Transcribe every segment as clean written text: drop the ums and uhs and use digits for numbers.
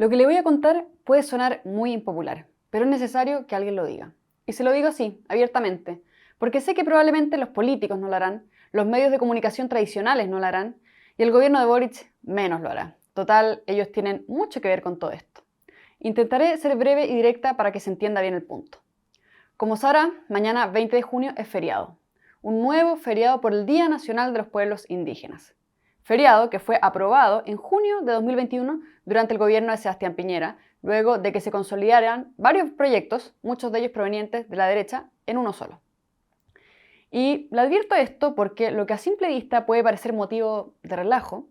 Lo que le voy a contar puede sonar muy impopular, pero es necesario que alguien lo diga. Y se lo digo así, abiertamente, porque sé que probablemente los políticos no lo harán, los medios de comunicación tradicionales no lo harán, y el gobierno de Boric menos lo hará. Total, ellos tienen mucho que ver con todo esto. Intentaré ser breve y directa para que se entienda bien el punto. Como sabrá, mañana 20 de junio es feriado. Un nuevo feriado por el Día Nacional de los Pueblos Indígenas. Feriado que fue aprobado en junio de 2021 durante el gobierno de Sebastián Piñera, luego de que se consolidaran varios proyectos, muchos de ellos provenientes de la derecha, en uno solo. Y le advierto esto porque lo que a simple vista puede parecer motivo de relajo,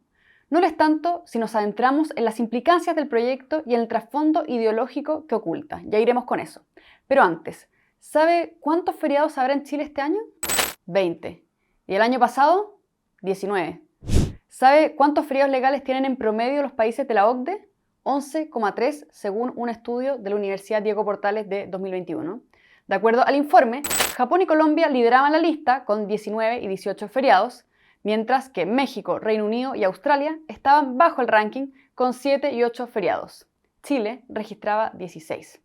no lo es tanto si nos adentramos en las implicancias del proyecto y en el trasfondo ideológico que oculta. Ya iremos con eso. Pero antes, ¿sabe cuántos feriados habrá en Chile este año? 20. ¿Y el año pasado? 19. ¿Sabe cuántos feriados legales tienen en promedio los países de la OCDE? 11,3 según un estudio de la Universidad Diego Portales de 2021. De acuerdo al informe, Japón y Colombia lideraban la lista con 19 y 18 feriados, mientras que México, Reino Unido y Australia estaban bajo el ranking con 7 y 8 feriados. Chile registraba 16.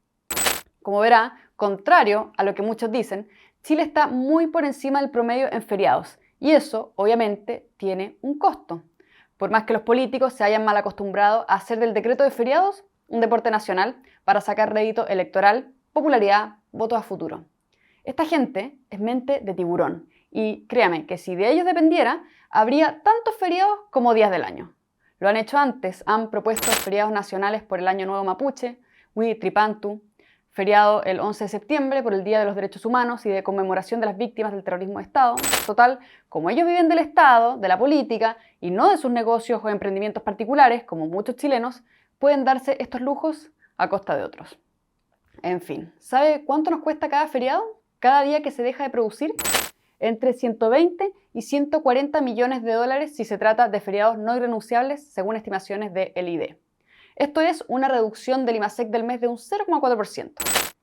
Como verá, contrario a lo que muchos dicen, Chile está muy por encima del promedio en feriados, y eso, obviamente, tiene un costo. Por más que los políticos se hayan mal acostumbrado a hacer del decreto de feriados un deporte nacional para sacar rédito electoral, popularidad, votos a futuro. Esta gente es mente de tiburón, y créame que si de ellos dependiera, habría tantos feriados como días del año. Lo han hecho antes, han propuesto feriados nacionales por el Año Nuevo Mapuche, Huitripantu, feriado el 11 de septiembre por el Día de los Derechos Humanos y de conmemoración de las víctimas del terrorismo de Estado. Total, como ellos viven del Estado, de la política y no de sus negocios o emprendimientos particulares, como muchos chilenos, pueden darse estos lujos a costa de otros. En fin, ¿sabe cuánto nos cuesta cada feriado? Cada día que se deja de producir, entre 120 y 140 millones de dólares si se trata de feriados no irrenunciables, según estimaciones de el ID. Esto es una reducción del IMASEC del mes de un 0,4%.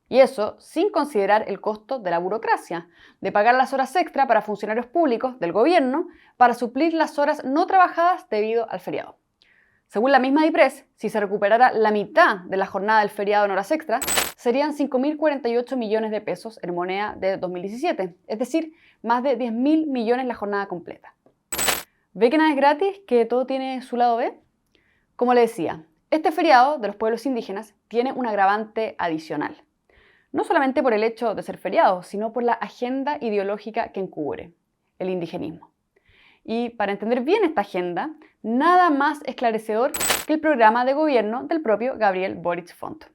Y eso sin considerar el costo de la burocracia, de pagar las horas extra para funcionarios públicos del gobierno para suplir las horas no trabajadas debido al feriado. Según la misma DIPRES, si se recuperara la mitad de la jornada del feriado en horas extra, serían 5.048 millones de pesos en moneda de 2017, es decir, más de 10.000 millones la jornada completa. ¿Ve que nada es gratis, que todo tiene su lado B? Como le decía, este feriado de los pueblos indígenas tiene un agravante adicional. No solamente por el hecho de ser feriado, sino por la agenda ideológica que encubre, el indigenismo. Y para entender bien esta agenda, nada más esclarecedor que el programa de gobierno del propio Gabriel Boric Font.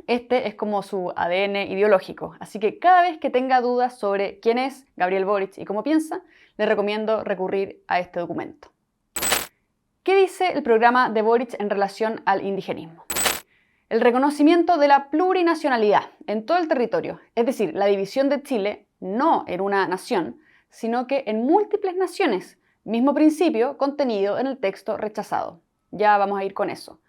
Este es como su ADN ideológico, así que cada vez que tenga dudas sobre quién es Gabriel Boric y cómo piensa, le recomiendo recurrir a este documento. ¿Qué dice el programa de Boric en relación al indigenismo? El reconocimiento de la plurinacionalidad en todo el territorio, es decir, la división de Chile no en una nación, sino que en múltiples naciones, mismo principio contenido en el texto rechazado. Ya vamos a ir con eso.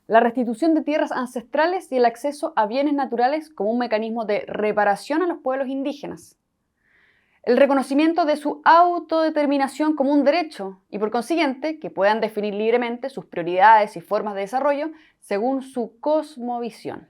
La restitución de tierras ancestrales y el acceso a bienes naturales como un mecanismo de reparación a los pueblos indígenas. El reconocimiento de su autodeterminación como un derecho y, por consiguiente, que puedan definir libremente sus prioridades y formas de desarrollo según su cosmovisión.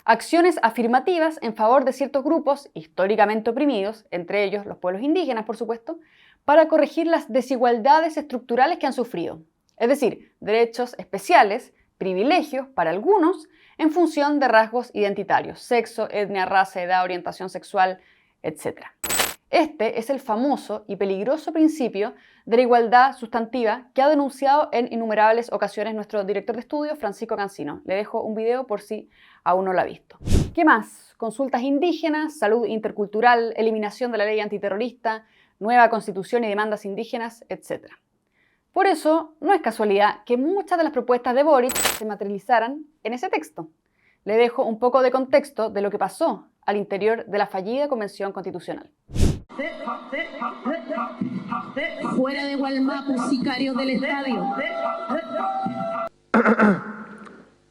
Acciones afirmativas en favor de ciertos grupos históricamente oprimidos, entre ellos los pueblos indígenas, por supuesto, para corregir las desigualdades estructurales que han sufrido. Es decir, derechos especiales, privilegios para algunos en función de rasgos identitarios, sexo, etnia, raza, edad, orientación sexual, etc. Este es el famoso y peligroso principio de la igualdad sustantiva que ha denunciado en innumerables ocasiones nuestro director de estudio, Francisco Cancino. Le dejo un video por si aún no lo ha visto. ¿Qué más? Consultas indígenas, salud intercultural, eliminación de la ley antiterrorista, nueva constitución y demandas indígenas, etc. Por eso, no es casualidad que muchas de las propuestas de Boric se materializaran en ese texto. Le dejo un poco de contexto de lo que pasó al interior de la fallida Convención Constitucional. Fuera de Gualmapu, sicarios del estadio.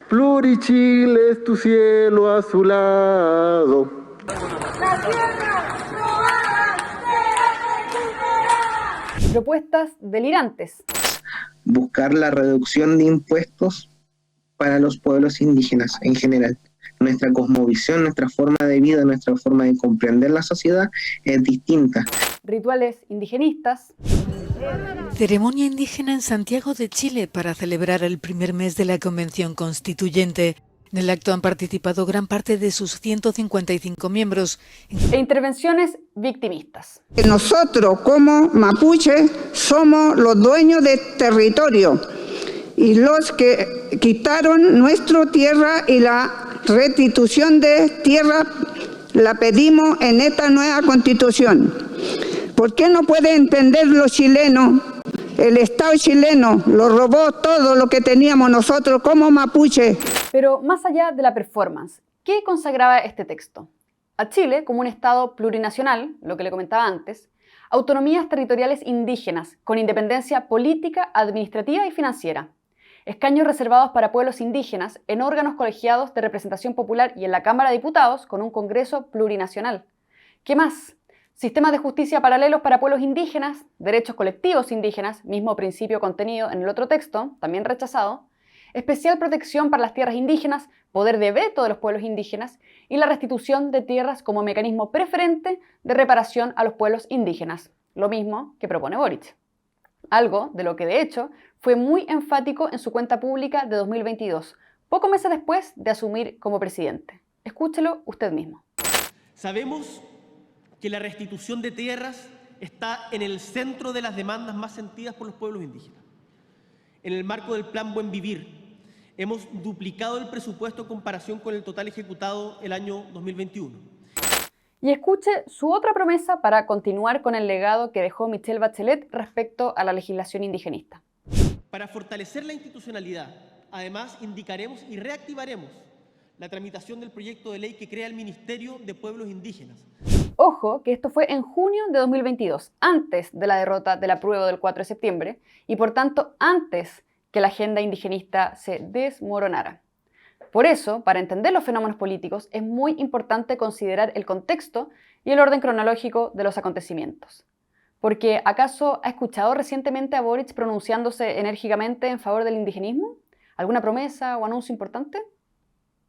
Plurichile es tu cielo azulado. La tierra robada será recuperada. Propuestas delirantes. Buscar la reducción de impuestos para los pueblos indígenas en general. Nuestra cosmovisión, nuestra forma de vida, nuestra forma de comprender la sociedad es distinta. Rituales indigenistas. Ceremonia indígena en Santiago de Chile para celebrar el primer mes de la Convención Constituyente. En el acto han participado gran parte de sus 155 miembros. E intervenciones victimistas. Nosotros como mapuche somos los dueños del territorio y los que quitaron nuestra tierra, y la restitución de tierra la pedimos en esta nueva constitución. ¿Por qué no puede entender los chilenos? El Estado chileno lo robó todo lo que teníamos nosotros como mapuche. Pero más allá de la performance, ¿qué consagraba este texto? A Chile como un Estado plurinacional, lo que le comentaba antes, autonomías territoriales indígenas con independencia política, administrativa y financiera, escaños reservados para pueblos indígenas en órganos colegiados de representación popular y en la Cámara de Diputados con un Congreso plurinacional. ¿Qué más? Sistemas de justicia paralelos para pueblos indígenas, derechos colectivos indígenas, mismo principio contenido en el otro texto, también rechazado, especial protección para las tierras indígenas, poder de veto de los pueblos indígenas y la restitución de tierras como mecanismo preferente de reparación a los pueblos indígenas, lo mismo que propone Boric. Algo de lo que de hecho fue muy enfático en su cuenta pública de 2022, pocos meses después de asumir como presidente. Escúchelo usted mismo. Sabemos que la restitución de tierras está en el centro de las demandas más sentidas por los pueblos indígenas. En el marco del Plan Buen Vivir, hemos duplicado el presupuesto en comparación con el total ejecutado el año 2021. Y escuche su otra promesa para continuar con el legado que dejó Michelle Bachelet respecto a la legislación indigenista. Para fortalecer la institucionalidad, además indicaremos y reactivaremos la tramitación del proyecto de ley que crea el Ministerio de Pueblos Indígenas. Ojo que esto fue en junio de 2022, antes de la derrota del apruebo del 4 de septiembre y por tanto antes que la agenda indigenista se desmoronara. Por eso, para entender los fenómenos políticos, es muy importante considerar el contexto y el orden cronológico de los acontecimientos. Porque, ¿acaso ha escuchado recientemente a Boric pronunciándose enérgicamente en favor del indigenismo? ¿Alguna promesa o anuncio importante?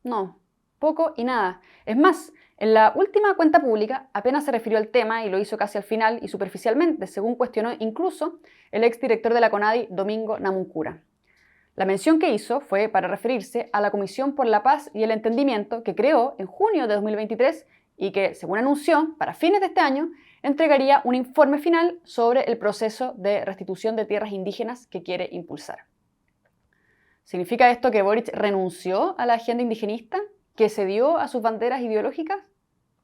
No, poco y nada. Es más, en la última cuenta pública apenas se refirió al tema y lo hizo casi al final y superficialmente, según cuestionó incluso el exdirector de la CONADI, Domingo Namuncura. La mención que hizo fue para referirse a la Comisión por la Paz y el Entendimiento que creó en junio de 2023 y que, según anunció, para fines de este año, entregaría un informe final sobre el proceso de restitución de tierras indígenas que quiere impulsar. ¿Significa esto que Boric renunció a la agenda indigenista? ¿Que cedió a sus banderas ideológicas?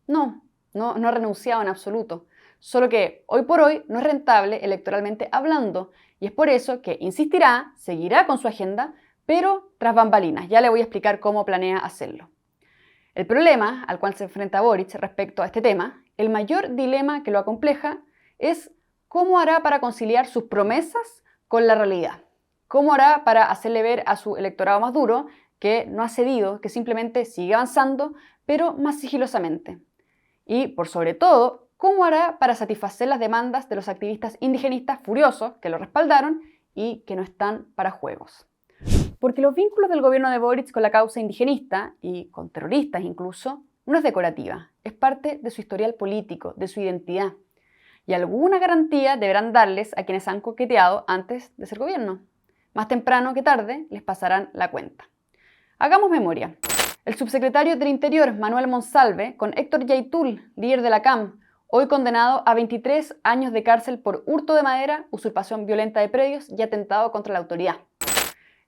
No ha renunciado en absoluto. Solo que hoy por hoy no es rentable electoralmente hablando y es por eso que insistirá, seguirá con su agenda, pero tras bambalinas. Ya le voy a explicar cómo planea hacerlo. El problema al cual se enfrenta Boric respecto a este tema, el mayor dilema que lo acompleja, es cómo hará para conciliar sus promesas con la realidad. ¿Cómo hará para hacerle ver a su electorado más duro que no ha cedido, que simplemente sigue avanzando, pero más sigilosamente? Y, por sobre todo, ¿cómo hará para satisfacer las demandas de los activistas indigenistas furiosos que lo respaldaron y que no están para juegos? Porque los vínculos del gobierno de Boric con la causa indigenista, y con terroristas incluso, no es decorativa, es parte de su historial político, de su identidad. Y alguna garantía deberán darles a quienes han coqueteado antes de ser gobierno. Más temprano que tarde les pasarán la cuenta. Hagamos memoria. El subsecretario del Interior, Manuel Monsalve, con Héctor Yaitul, líder de la CAM, hoy condenado a 23 años de cárcel por hurto de madera, usurpación violenta de predios y atentado contra la autoridad.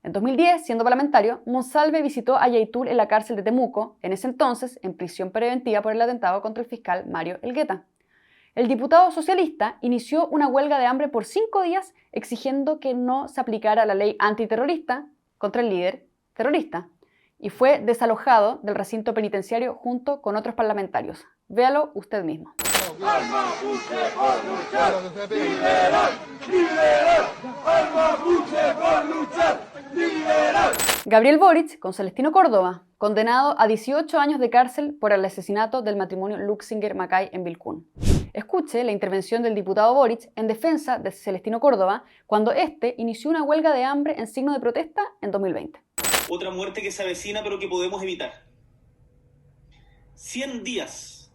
En 2010, siendo parlamentario, Monsalve visitó a Yaitul en la cárcel de Temuco, en ese entonces en prisión preventiva por el atentado contra el fiscal Mario Elgueta. El diputado socialista inició una huelga de hambre por 5 días exigiendo que no se aplicara la ley antiterrorista contra el líder terrorista y fue desalojado del recinto penitenciario junto con otros parlamentarios. Véalo usted mismo. ¡Al mapuche por luchar! ¡Liberar! ¡Liberar! ¡Al mapuche por luchar! ¡Liberar! Gabriel Boric con Celestino Córdoba, condenado a 18 años de cárcel por el asesinato del matrimonio Luxinger-Macay en Vilcún. Escuche la intervención del diputado Boric en defensa de Celestino Córdoba cuando éste inició una huelga de hambre en signo de protesta en 2020. otra muerte que se avecina pero que podemos evitar. 100 días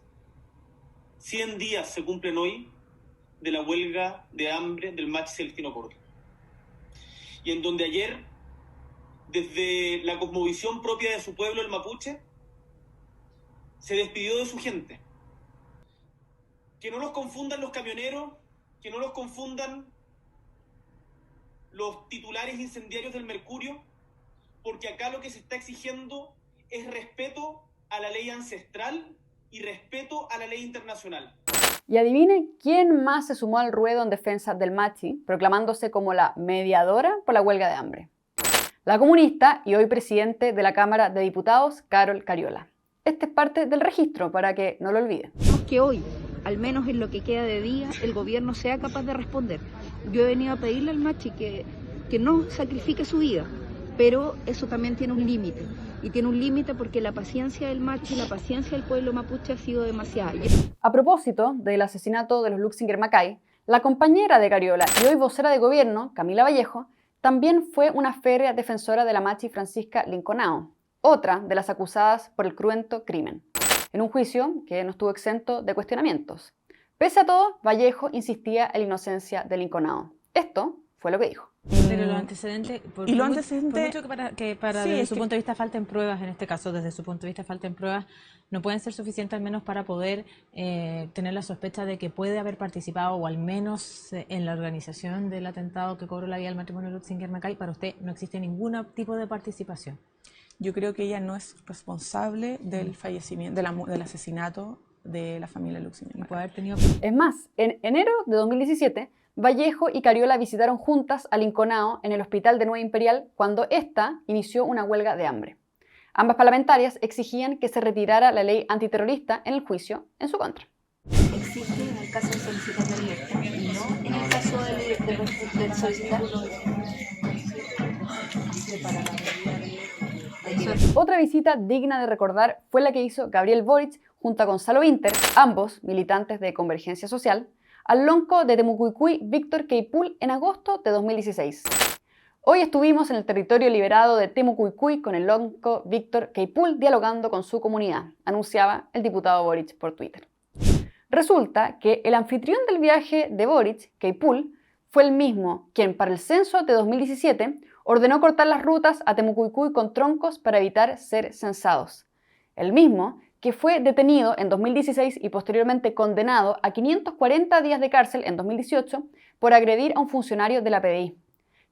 se cumplen hoy de la huelga de hambre del Machi Celestino Córdoba. Y en donde ayer, desde la cosmovisión propia de su pueblo, el mapuche, se despidió de su gente. Que no los confundan los camioneros, que no los confundan los titulares incendiarios del Mercurio, porque acá lo que se está exigiendo es respeto a la ley ancestral y respeto a la ley internacional. Y adivine quién más se sumó al ruedo en defensa del Machi, proclamándose como la mediadora por la huelga de hambre. La comunista y hoy presidente de la Cámara de Diputados, Carol Cariola. Este es parte del registro para que no lo olviden. Que hoy, al menos en lo que queda de día, el gobierno sea capaz de responder. Yo he venido a pedirle al Machi que no sacrifique su vida, pero eso también tiene un límite. Y tiene un límite porque la paciencia del Machi, la paciencia del pueblo mapuche ha sido demasiada. A propósito del asesinato de los Luxinger Macay, la compañera de Cariola y hoy vocera de gobierno, Camila Vallejo, también fue una férrea defensora de la Machi Francisca Linconao, otra de las acusadas por el cruento crimen, en un juicio que no estuvo exento de cuestionamientos. Pese a todo, Vallejo insistía en la inocencia de Linconao. Esto fue lo que dijo. Pero los antecedentes, por mucho que desde su punto de vista falten pruebas, en este caso desde su punto de vista falten pruebas, no pueden ser suficientes al menos para poder tener la sospecha de que puede haber participado o al menos en la organización del atentado que cobró la vida al matrimonio Luxinger Macay. Para usted no existe ningún tipo de participación. Yo creo que ella no es responsable del fallecimiento, del asesinato de la familia Luxinger Macay. Es más, en enero de 2017, Vallejo y Cariola visitaron juntas a Linconao en el hospital de Nueva Imperial cuando ésta inició una huelga de hambre. Ambas parlamentarias exigían que se retirara la ley antiterrorista en el juicio en su contra. Existe en el caso de solicitar la libertad y no en el caso de solicitar. Otra visita digna de recordar fue la que hizo Gabriel Boric junto a Gonzalo Vinter, ambos militantes de Convergencia Social, al lonco de Temucuicui Víctor Queipul en agosto de 2016. Hoy estuvimos en el territorio liberado de Temucuicui con el lonco Víctor Queipul dialogando con su comunidad, anunciaba el diputado Boric por Twitter. Resulta que el anfitrión del viaje de Boric, Queipul, fue el mismo quien para el censo de 2017 ordenó cortar las rutas a Temucuicui con troncos para evitar ser censados. El mismo que fue detenido en 2016 y posteriormente condenado a 540 días de cárcel en 2018 por agredir a un funcionario de la PDI,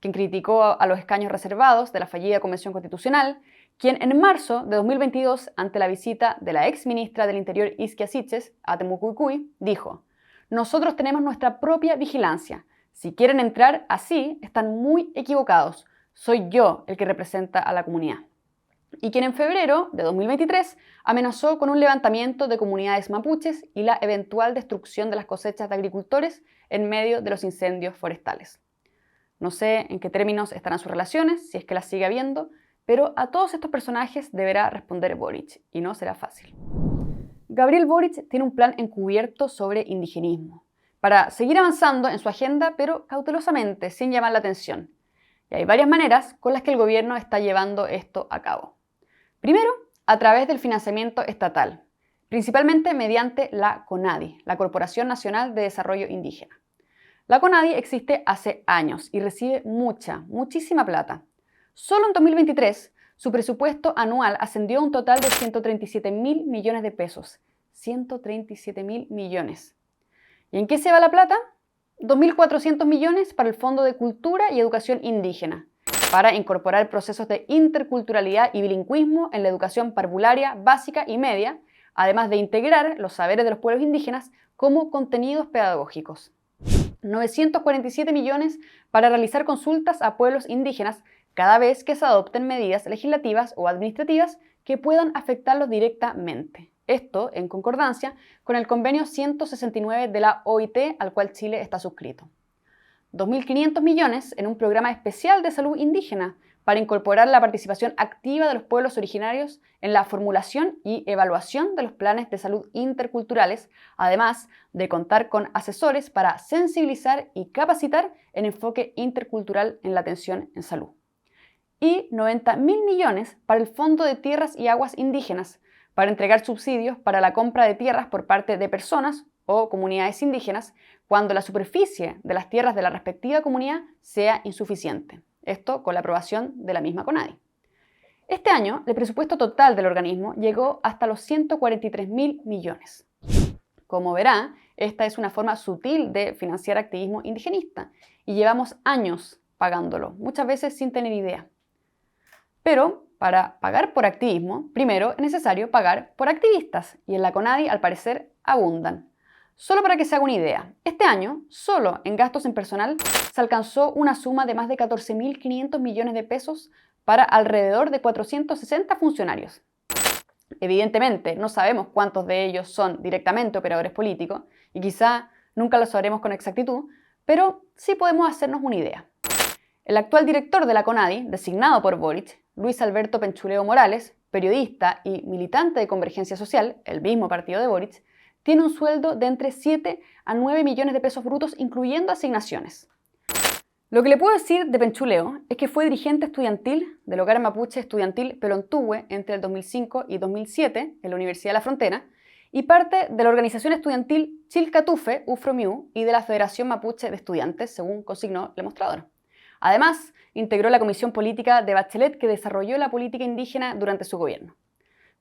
quien criticó a los escaños reservados de la fallida Convención Constitucional, quien en marzo de 2022, ante la visita de la ex ministra del Interior Isquia Siches a Temucuicui, dijo: «Nosotros tenemos nuestra propia vigilancia. Si quieren entrar así, están muy equivocados. Soy yo el que representa a la comunidad». Y quien en febrero de 2023 amenazó con un levantamiento de comunidades mapuches y la eventual destrucción de las cosechas de agricultores en medio de los incendios forestales. No sé en qué términos estarán sus relaciones, si es que las sigue habiendo, pero a todos estos personajes deberá responder Boric, y no será fácil. Gabriel Boric tiene un plan encubierto sobre indigenismo, para seguir avanzando en su agenda, pero cautelosamente, sin llamar la atención. Y hay varias maneras con las que el gobierno está llevando esto a cabo. Primero, a través del financiamiento estatal, principalmente mediante la CONADI, la Corporación Nacional de Desarrollo Indígena. La CONADI existe hace años y recibe muchísima plata. Solo en 2023, su presupuesto anual ascendió a un total de 137.000 millones de pesos. 137.000 millones. ¿Y en qué se va la plata? 2.400 millones para el Fondo de Cultura y Educación Indígena, para incorporar procesos de interculturalidad y bilingüismo en la educación parvularia, básica y media, además de integrar los saberes de los pueblos indígenas como contenidos pedagógicos. 947 millones para realizar consultas a pueblos indígenas cada vez que se adopten medidas legislativas o administrativas que puedan afectarlos directamente. Esto en concordancia con el convenio 169 de la OIT al cual Chile está suscrito. 2.500 millones en un programa especial de salud indígena para incorporar la participación activa de los pueblos originarios en la formulación y evaluación de los planes de salud interculturales, además de contar con asesores para sensibilizar y capacitar en enfoque intercultural en la atención en salud. y 90.000 millones para el Fondo de Tierras y Aguas Indígenas, para entregar subsidios para la compra de tierras por parte de personas o comunidades indígenas cuando la superficie de las tierras de la respectiva comunidad sea insuficiente. Esto con la aprobación de la misma CONADI. Este año, el presupuesto total del organismo llegó hasta los 143.000 millones. Como verá, esta es una forma sutil de financiar activismo indigenista y llevamos años pagándolo, muchas veces sin tener idea. Pero para pagar por activismo, primero es necesario pagar por activistas y en la CONADI al parecer abundan. Solo para que se haga una idea, este año, solo en gastos en personal, se alcanzó una suma de más de 14.500 millones de pesos para alrededor de 460 funcionarios. Evidentemente, no sabemos cuántos de ellos son directamente operadores políticos y quizá nunca lo sabremos con exactitud, pero sí podemos hacernos una idea. El actual director de la CONADI, designado por Boric, Luis Alberto Penchuleo Morales, periodista y militante de Convergencia Social, el mismo partido de Boric, tiene un sueldo de entre 7 a 9 millones de pesos brutos, incluyendo asignaciones. Lo que le puedo decir de Penchuleo es que fue dirigente estudiantil del Hogar Mapuche Estudiantil Pelontuhue entre el 2005 y 2007 en la Universidad de la Frontera y parte de la organización estudiantil Chilcatufe, UFROMIU, y de la Federación Mapuche de Estudiantes, según consignó el mostrador. Además, integró la comisión política de Bachelet que desarrolló la política indígena durante su gobierno.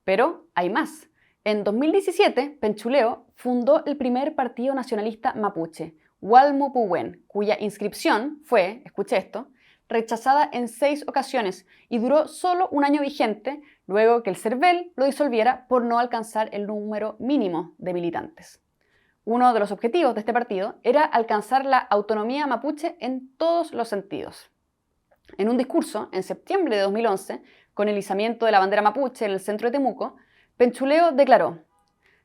Pero hay más. En 2017, Penchuleo fundó el primer partido nacionalista mapuche, Walmupuwen, cuya inscripción fue, escuche esto, rechazada en 6 ocasiones y duró solo un año vigente, luego que el CERVEL lo disolviera por no alcanzar el número mínimo de militantes. Uno de los objetivos de este partido era alcanzar la autonomía mapuche en todos los sentidos. En un discurso, en septiembre de 2011, con el izamiento de la bandera mapuche en el centro de Temuco, Penchuleo declaró: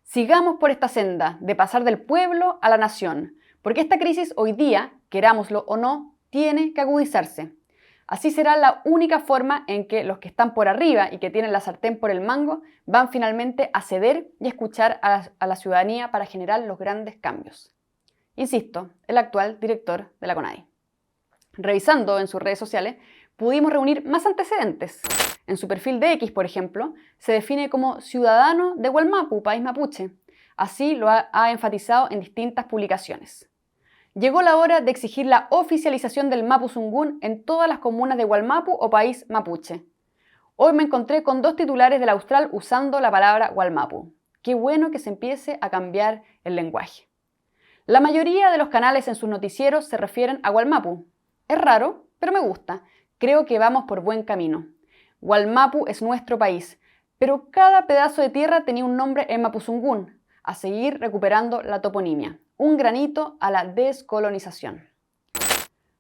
«Sigamos por esta senda de pasar del pueblo a la nación, porque esta crisis hoy día, querámoslo o no, tiene que agudizarse. Así será la única forma en que los que están por arriba y que tienen la sartén por el mango van finalmente a ceder y escuchar a la ciudadanía para generar los grandes cambios». Insisto, el actual director de la CONADI. Revisando en sus redes sociales, pudimos reunir más antecedentes. En su perfil de X, por ejemplo, se define como ciudadano de Wallmapu, país mapuche. Así lo ha enfatizado en distintas publicaciones. Llegó la hora de exigir la oficialización del Mapuzungún en todas las comunas de Wallmapu o país mapuche. Hoy me encontré con 2 titulares del Austral usando la palabra Wallmapu. Qué bueno que se empiece a cambiar el lenguaje. La mayoría de los canales en sus noticieros se refieren a Wallmapu. Es raro, pero me gusta. Creo que vamos por buen camino. Wallmapu es nuestro país, pero cada pedazo de tierra tenía un nombre en Mapuzungún, a seguir recuperando la toponimia. Un granito a la descolonización.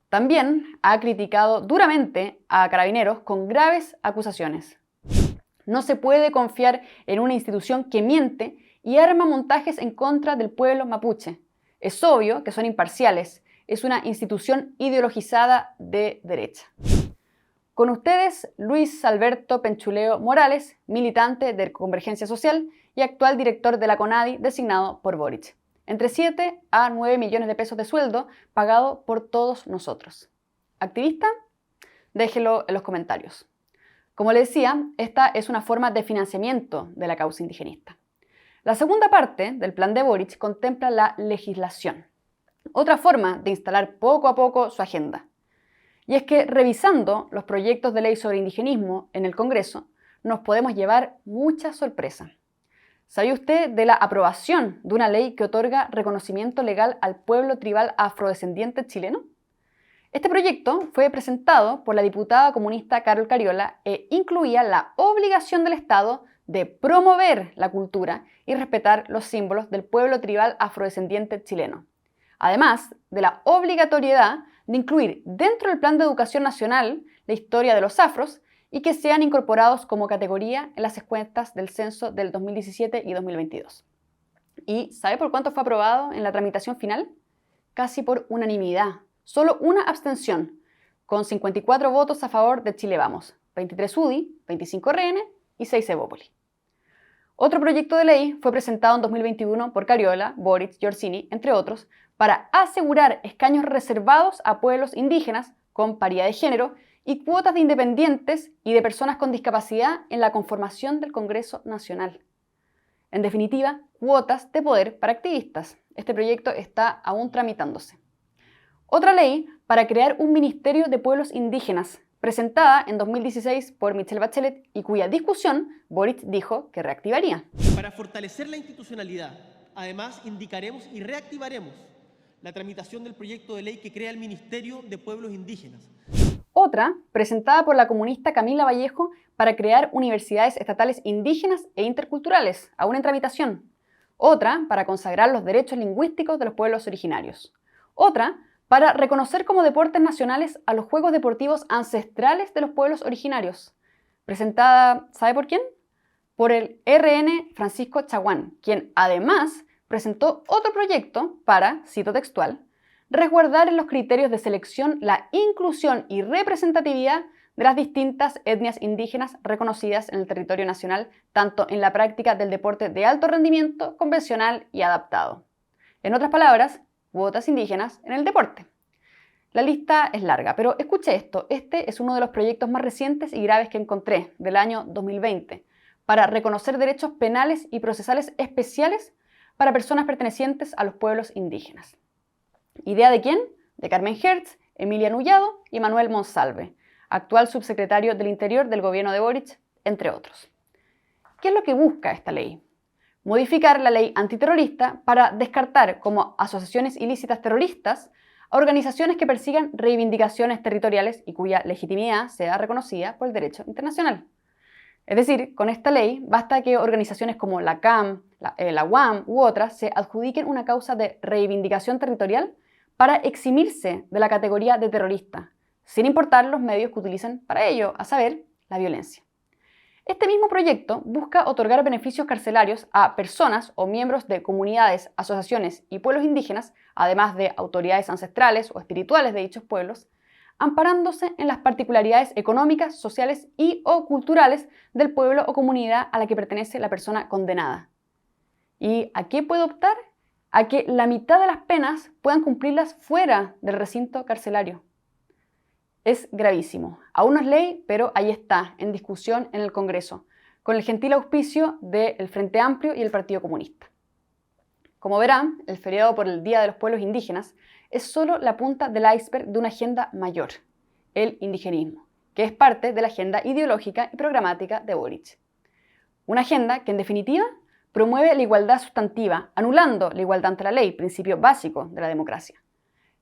También ha criticado duramente a Carabineros con graves acusaciones. No se puede confiar en una institución que miente y arma montajes en contra del pueblo mapuche. Es obvio que son imparciales. Es una institución ideologizada de derecha. Con ustedes, Luis Alberto Penchuleo Morales, militante de Convergencia Social y actual director de la CONADI designado por Boric. Entre 7 a 9 millones de pesos de sueldo pagado por todos nosotros. ¿Activista? Déjelo en los comentarios. Como le decía, esta es una forma de financiamiento de la causa indigenista. La segunda parte del plan de Boric contempla la legislación. Otra forma de instalar poco a poco su agenda. Y es que revisando los proyectos de ley sobre indigenismo en el Congreso, nos podemos llevar muchas sorpresas. ¿Sabía usted de la aprobación de una ley que otorga reconocimiento legal al pueblo tribal afrodescendiente chileno? Este proyecto fue presentado por la diputada comunista Carol Cariola e incluía la obligación del Estado de promover la cultura y respetar los símbolos del pueblo tribal afrodescendiente chileno. Además de la obligatoriedad de incluir dentro del Plan de Educación Nacional la historia de los afros y que sean incorporados como categoría en las encuestas del censo del 2017 y 2022. ¿Y sabe por cuánto fue aprobado en la tramitación final? Casi por unanimidad, solo una abstención, con 54 votos a favor de Chile Vamos, 23 UDI, 25 RN y 6 Evópoli. Otro proyecto de ley fue presentado en 2021 por Cariola, Boric y Orsini, entre otros, para asegurar escaños reservados a pueblos indígenas con paridad de género y cuotas de independientes y de personas con discapacidad en la conformación del Congreso Nacional. En definitiva, cuotas de poder para activistas. Este proyecto está aún tramitándose. Otra ley para crear un Ministerio de Pueblos Indígenas, presentada en 2016 por Michelle Bachelet y cuya discusión Boric dijo que reactivaría. Para fortalecer la institucionalidad, además indicaremos y reactivaremos la tramitación del proyecto de ley que crea el Ministerio de Pueblos Indígenas. Otra, presentada por la comunista Camila Vallejo, para crear universidades estatales indígenas e interculturales, aún en tramitación. Otra, para consagrar los derechos lingüísticos de los pueblos originarios. Otra, para reconocer como deportes nacionales a los juegos deportivos ancestrales de los pueblos originarios. Presentada, ¿sabe por quién? Por el RN Francisco Chaguán, quien además presentó otro proyecto para, cito textual, resguardar en los criterios de selección la inclusión y representatividad de las distintas etnias indígenas reconocidas en el territorio nacional, tanto en la práctica del deporte de alto rendimiento, convencional y adaptado. En otras palabras, cuotas indígenas en el deporte. La lista es larga, pero escuche esto, este es uno de los proyectos más recientes y graves que encontré, del año 2020, para reconocer derechos penales y procesales especiales para personas pertenecientes a los pueblos indígenas. ¿Idea de quién? De Carmen Hertz, Emilia Nullado y Manuel Monsalve, actual subsecretario del Interior del gobierno de Boric, entre otros. ¿Qué es lo que busca esta ley? Modificar la ley antiterrorista para descartar como asociaciones ilícitas terroristas a organizaciones que persigan reivindicaciones territoriales y cuya legitimidad sea reconocida por el derecho internacional. Es decir, con esta ley basta que organizaciones como la CAM, la UAM u otras se adjudiquen una causa de reivindicación territorial para eximirse de la categoría de terrorista, sin importar los medios que utilicen para ello, a saber, la violencia. Este mismo proyecto busca otorgar beneficios carcelarios a personas o miembros de comunidades, asociaciones y pueblos indígenas, además de autoridades ancestrales o espirituales de dichos pueblos, amparándose en las particularidades económicas, sociales y o culturales del pueblo o comunidad a la que pertenece la persona condenada. ¿Y a qué puede optar? A que la mitad de las penas puedan cumplirlas fuera del recinto carcelario. Es gravísimo. Aún no es ley, pero ahí está, en discusión en el Congreso, con el gentil auspicio del Frente Amplio y el Partido Comunista. Como verán, el feriado por el Día de los Pueblos Indígenas es solo la punta del iceberg de una agenda mayor, el indigenismo, que es parte de la agenda ideológica y programática de Boric. Una agenda que, en definitiva, promueve la igualdad sustantiva, anulando la igualdad ante la ley, principio básico de la democracia,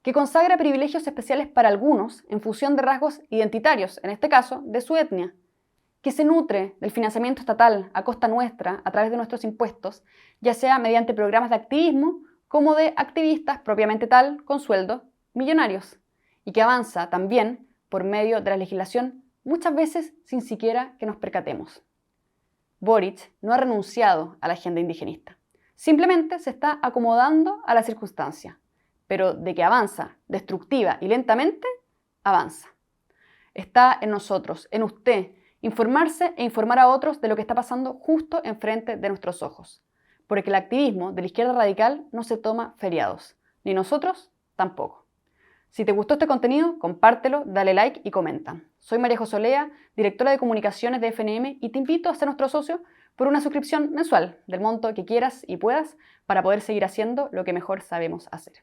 que consagra privilegios especiales para algunos en función de rasgos identitarios, en este caso, de su etnia, que se nutre del financiamiento estatal a costa nuestra a través de nuestros impuestos, ya sea mediante programas de activismo como de activistas propiamente tal con sueldos millonarios, y que avanza también por medio de la legislación, muchas veces sin siquiera que nos percatemos. Boric no ha renunciado a la agenda indigenista, simplemente se está acomodando a la circunstancia, pero de que avanza destructiva y lentamente, avanza. Está en nosotros, en usted, informarse e informar a otros de lo que está pasando justo enfrente de nuestros ojos, porque el activismo de la izquierda radical no se toma feriados, ni nosotros tampoco. Si te gustó este contenido, compártelo, dale like y comenta. Soy María José Olea, directora de comunicaciones de FNM, y te invito a ser nuestro socio por una suscripción mensual del monto que quieras y puedas para poder seguir haciendo lo que mejor sabemos hacer.